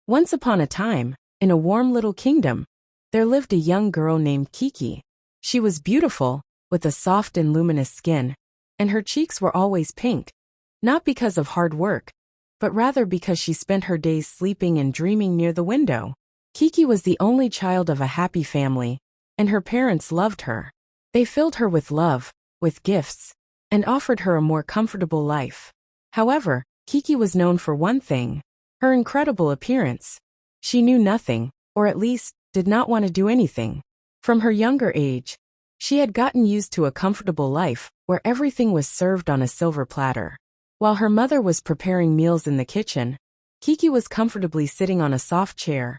Once upon a time, in a warm little kingdom, there lived a young girl named Kiki. She was beautiful, with a soft and luminous skin, and her cheeks were always pink, not because of hard work, but rather because she spent her days sleeping and dreaming near the window. Kiki was the only child of a happy family, and her parents loved her. They filled her with love, with gifts, and offered her a more comfortable life. However, Kiki was known for one thing: her incredible appearance. She knew nothing, or at least, did not want to do anything. From her younger age, she had gotten used to a comfortable life, where everything was served on a silver platter. While her mother was preparing meals in the kitchen, Kiki was comfortably sitting on a soft chair,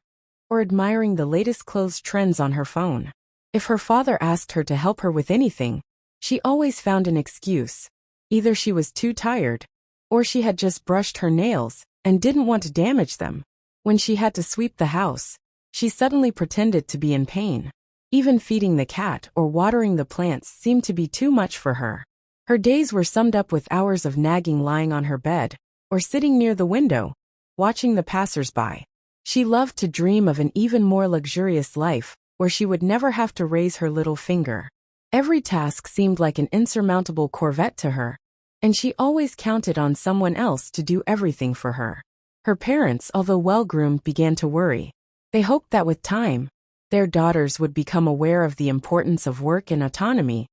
or admiring the latest clothes trends on her phone. If her father asked her to help her with anything, she always found an excuse. Either she was too tired, or she had just brushed her nails and didn't want to damage them. When she had to sweep the house, she suddenly pretended to be in pain. Even feeding the cat or watering the plants seemed to be too much for her. Her days were summed up with hours of nagging lying on her bed, or sitting near the window, watching the passers-by. She loved to dream of an even more luxurious life, where she would never have to raise her little finger. Every task seemed like an insurmountable corvette to her, and she always counted on someone else to do everything for her. Her parents, although well-groomed, began to worry. They hoped that with time, their daughters would become aware of the importance of work and autonomy.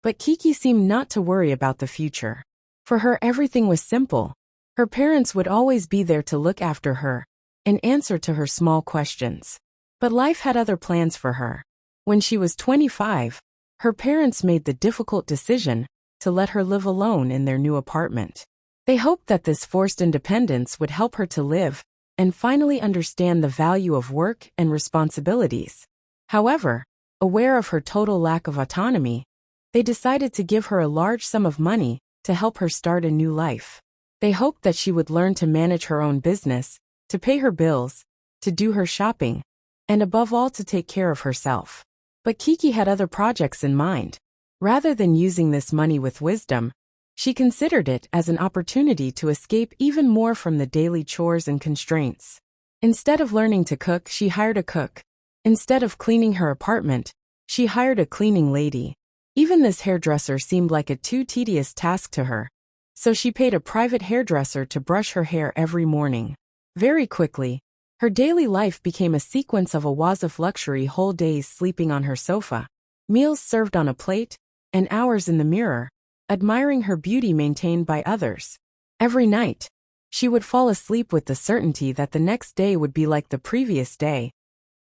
But Kiki seemed not to worry about the future. For her, everything was simple. Her parents would always be there to look after her and answer to her small questions. But life had other plans for her. When she was 25, her parents made the difficult decision to let her live alone in their new apartment. They hoped that this forced independence would help her to live and finally understand the value of work and responsibilities. However, aware of her total lack of autonomy, they decided to give her a large sum of money to help her start a new life. They hoped that she would learn to manage her own business, to pay her bills, to do her shopping, and above all to take care of herself. But Kiki had other projects in mind. Rather than using this money with wisdom, she considered it as an opportunity to escape even more from the daily chores and constraints. Instead of learning to cook, she hired a cook. Instead of cleaning her apartment, she hired a cleaning lady. Even this hairdresser seemed like a too tedious task to her, so she paid a private hairdresser to brush her hair every morning. Very quickly, her daily life became a sequence of a was of luxury: whole days sleeping on her sofa, meals served on a plate, and hours in the mirror, admiring her beauty maintained by others. Every night, she would fall asleep with the certainty that the next day would be like the previous day,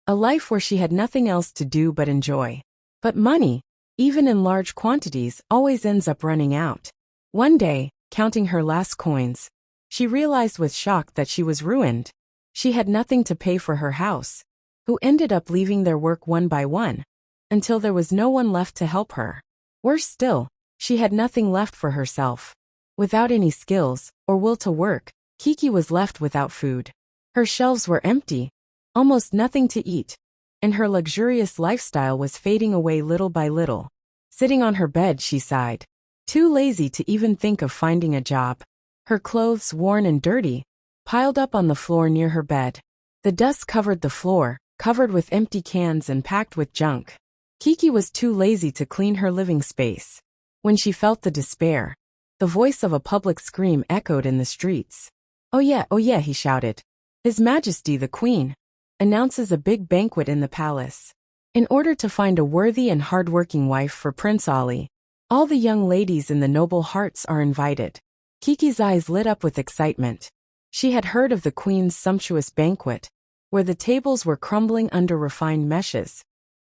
a life where she had nothing else to do but enjoy. But money, even in large quantities, always ends up running out. One day, counting her last coins, she realized with shock that she was ruined. She had nothing to pay for her house, who ended up leaving their work one by one, until there was no one left to help her. Worse still, she had nothing left for herself. Without any skills or will to work, Kiki was left without food. Her shelves were empty, almost nothing to eat, and her luxurious lifestyle was fading away little by little. Sitting on her bed, she sighed, too lazy to even think of finding a job. Her clothes, worn and dirty, piled up on the floor near her bed. The dust covered the floor, covered with empty cans and packed with junk. Kiki was too lazy to clean her living space. When she felt the despair, the voice of a public scream echoed in the streets. Oh yeah, he shouted. His Majesty the Queen announces a big banquet in the palace. In order to find a worthy and hard-working wife for Prince Ali, all the young ladies in the noble hearts are invited. Kiki's eyes lit up with excitement. She had heard of the Queen's sumptuous banquet, where the tables were crumbling under refined meshes,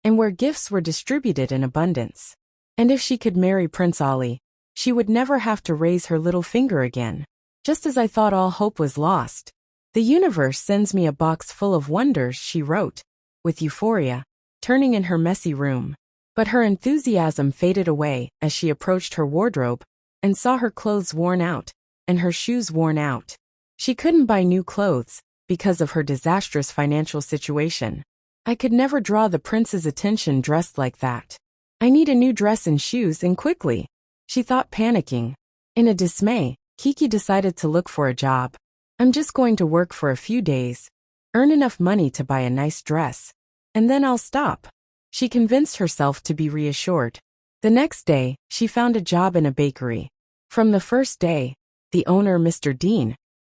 and where gifts were distributed in abundance. And if she could marry Prince Ali, she would never have to raise her little finger again. Just as I thought all hope was lost, the universe sends me a box full of wonders, she wrote, with euphoria, turning in her messy room. But her enthusiasm faded away as she approached her wardrobe and saw her clothes worn out and her shoes worn out. She couldn't buy new clothes because of her disastrous financial situation. I could never draw the prince's attention dressed like that. I need a new dress and shoes, and quickly, she thought, panicking. In a dismay, Kiki decided to look for a job. I'm just going to work for a few days, earn enough money to buy a nice dress, and then I'll stop. She convinced herself to be reassured. The next day, she found a job in a bakery. From the first day, the owner, Mr. Dean,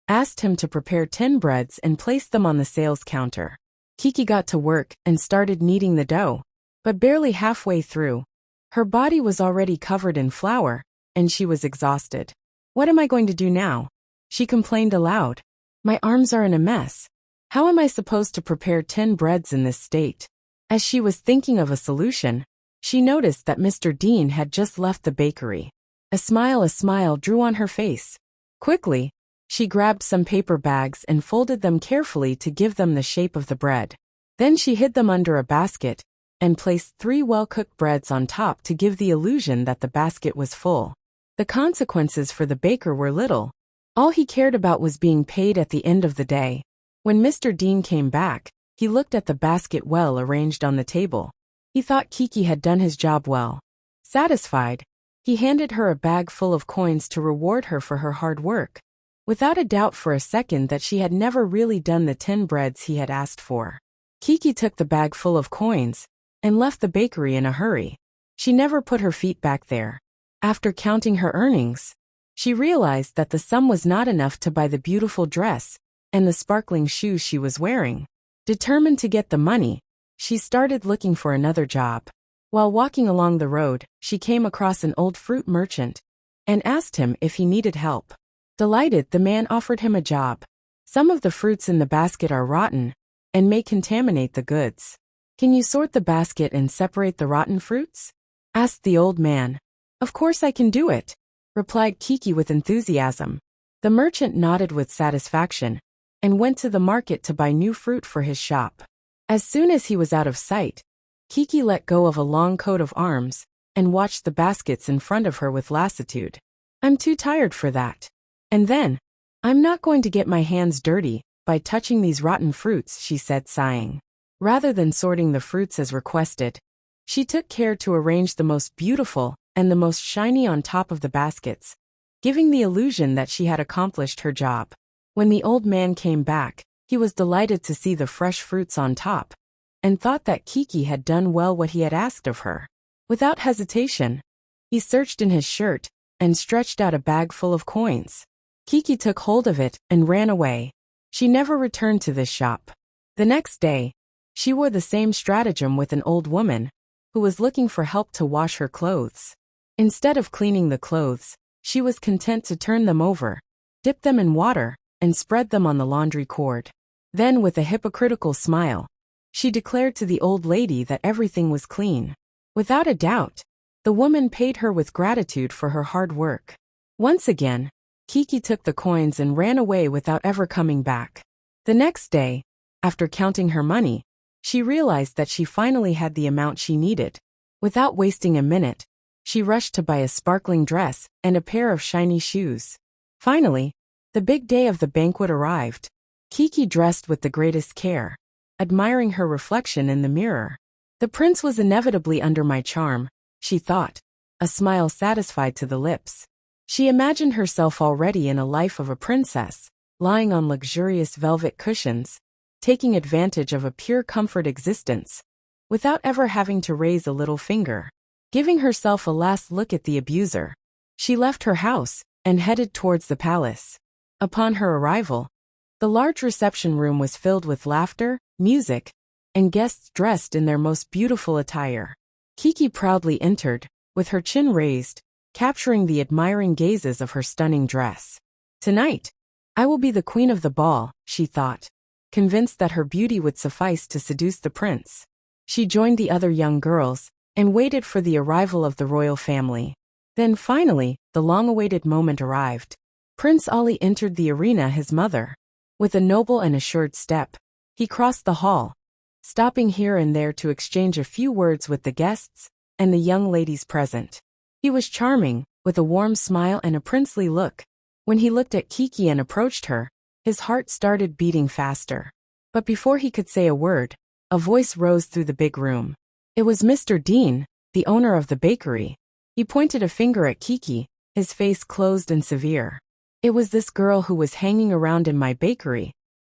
asked him to prepare 10 breads and place them on the sales counter. Kiki got to work and started kneading the dough, but barely halfway through, her body was already covered in flour, and she was exhausted. What am I going to do now? She complained aloud. My arms are in a mess. How am I supposed to prepare 10 breads in this state? As she was thinking of a solution, she noticed that Mr. Dean had just left the bakery. A smile drew on her face. Quickly, she grabbed some paper bags and folded them carefully to give them the shape of the bread. Then she hid them under a basket and placed 3 well-cooked breads on top to give the illusion that the basket was full. The consequences for the baker were little. All he cared about was being paid at the end of the day. When Mr. Dean came back, he looked at the basket well arranged on the table. He thought Kiki had done his job well. Satisfied, he handed her a bag full of coins to reward her for her hard work, without a doubt for a second that she had never really done the 10 breads he had asked for. Kiki took the bag full of coins and left the bakery in a hurry. She never put her feet back there. After counting her earnings, she realized that the sum was not enough to buy the beautiful dress and the sparkling shoes she was wearing. Determined to get the money, she started looking for another job. While walking along the road, she came across an old fruit merchant and asked him if he needed help. Delighted, the man offered him a job. Some of the fruits in the basket are rotten and may contaminate the goods. Can you sort the basket and separate the rotten fruits? Asked the old man. Of course I can do it, replied Kiki with enthusiasm. The merchant nodded with satisfaction and went to the market to buy new fruit for his shop. As soon as he was out of sight, Kiki let go of a long coat of arms and watched the baskets in front of her with lassitude. I'm too tired for that. And then, I'm not going to get my hands dirty by touching these rotten fruits, she said, sighing. Rather than sorting the fruits as requested, she took care to arrange the most beautiful and the most shiny on top of the baskets, giving the illusion that she had accomplished her job. When the old man came back, he was delighted to see the fresh fruits on top, and thought that Kiki had done well what he had asked of her. Without hesitation, he searched in his shirt and stretched out a bag full of coins. Kiki took hold of it and ran away. She never returned to this shop. The next day, she wore the same stratagem with an old woman who was looking for help to wash her clothes. Instead of cleaning the clothes, she was content to turn them over, dip them in water, and spread them on the laundry cord. Then, with a hypocritical smile, she declared to the old lady that everything was clean. Without a doubt, the woman paid her with gratitude for her hard work. Once again, Kiki took the coins and ran away without ever coming back. The next day, after counting her money, she realized that she finally had the amount she needed. Without wasting a minute, she rushed to buy a sparkling dress and a pair of shiny shoes. Finally, the big day of the banquet arrived. Kiki dressed with the greatest care, admiring her reflection in the mirror. The prince was inevitably under my charm, she thought, a smile satisfied to the lips. She imagined herself already in a life of a princess, lying on luxurious velvet cushions, taking advantage of a pure comfort existence, without ever having to raise a little finger. Giving herself a last look at the abuser, she left her house and headed towards the palace. Upon her arrival, the large reception room was filled with laughter, music, and guests dressed in their most beautiful attire. Kiki proudly entered, with her chin raised, capturing the admiring gazes of her stunning dress. Tonight, I will be the queen of the ball, she thought, convinced that her beauty would suffice to seduce the prince. She joined the other young girls and waited for the arrival of the royal family. Then finally, the long-awaited moment arrived. Prince Ali entered the arena, his mother. With a noble and assured step, he crossed the hall, stopping here and there to exchange a few words with the guests and the young ladies present. He was charming, with a warm smile and a princely look. When he looked at Kiki and approached her, his heart started beating faster. But before he could say a word, a voice rose through the big room. It was Mr. Dean, the owner of the bakery. He pointed a finger at Kiki, his face closed and severe. It was this girl who was hanging around in my bakery,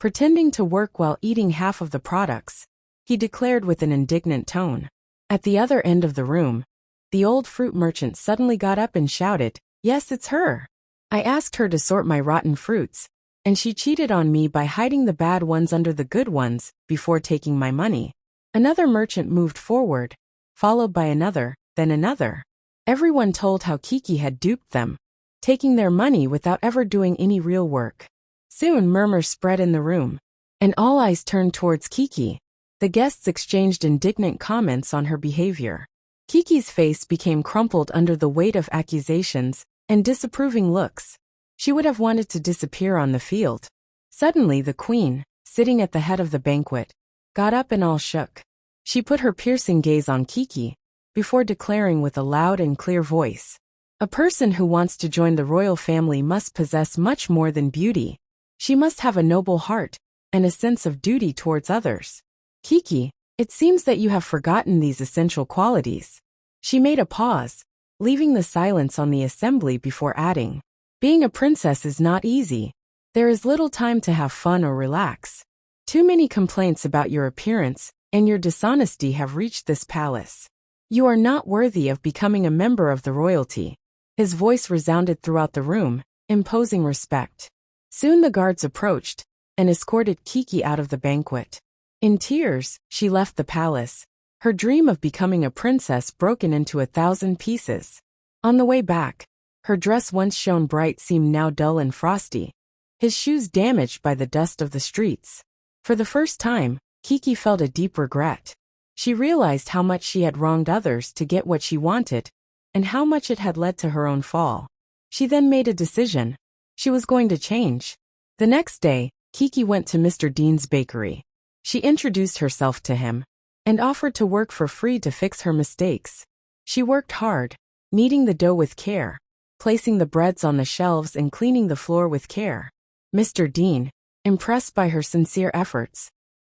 pretending to work while eating half of the products, he declared with an indignant tone. At the other end of the room, the old fruit merchant suddenly got up and shouted, "Yes, it's her. I asked her to sort my rotten fruits, and she cheated on me by hiding the bad ones under the good ones before taking my money." Another merchant moved forward, followed by another, then another. Everyone told how Kiki had duped them, taking their money without ever doing any real work. Soon murmurs spread in the room, and all eyes turned towards Kiki. The guests exchanged indignant comments on her behavior. Kiki's face became crumpled under the weight of accusations and disapproving looks. She would have wanted to disappear on the field. Suddenly the queen, sitting at the head of the banquet, got up and all shook. She put her piercing gaze on Kiki, before declaring with a loud and clear voice, "A person who wants to join the royal family must possess much more than beauty. She must have a noble heart and a sense of duty towards others. Kiki, it seems that you have forgotten these essential qualities." She made a pause, leaving the silence on the assembly before adding, "Being a princess is not easy. There is little time to have fun or relax. Too many complaints about your appearance and your dishonesty have reached this palace. You are not worthy of becoming a member of the royalty." His voice resounded throughout the room, imposing respect. Soon the guards approached and escorted Kiki out of the banquet. In tears, she left the palace, her dream of becoming a princess broken into 1,000 pieces. On the way back, her dress once shone bright seemed now dull and frosty, his shoes damaged by the dust of the streets. For the first time, Kiki felt a deep regret. She realized how much she had wronged others to get what she wanted, and how much it had led to her own fall. She then made a decision. She was going to change. The next day, Kiki went to Mr. Dean's bakery. She introduced herself to him and offered to work for free to fix her mistakes. She worked hard, kneading the dough with care, placing the breads on the shelves and cleaning the floor with care. Mr. Dean, impressed by her sincere efforts,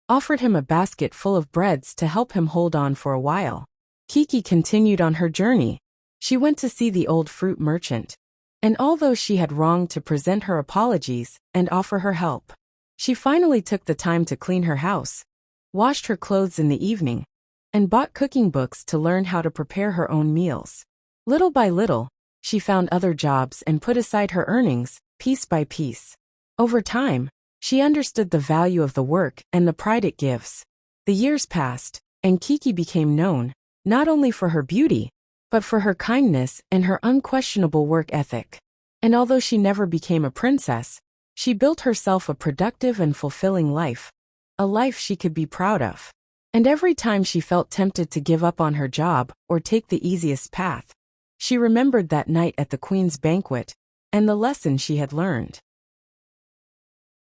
offered him a basket full of breads to help him hold on for a while. Kiki continued on her journey. She went to see the old fruit merchant, and although she had wronged to present her apologies and offer her help, she finally took the time to clean her house, washed her clothes in the evening, and bought cooking books to learn how to prepare her own meals. Little by little, she found other jobs and put aside her earnings, piece by piece. Over time, she understood the value of the work and the pride it gives. The years passed, and Kiki became known, not only for her beauty, but for her kindness and her unquestionable work ethic. And although she never became a princess, she built herself a productive and fulfilling life, a life she could be proud of. And every time she felt tempted to give up on her job or take the easiest path, she remembered that night at the queen's banquet and the lesson she had learned.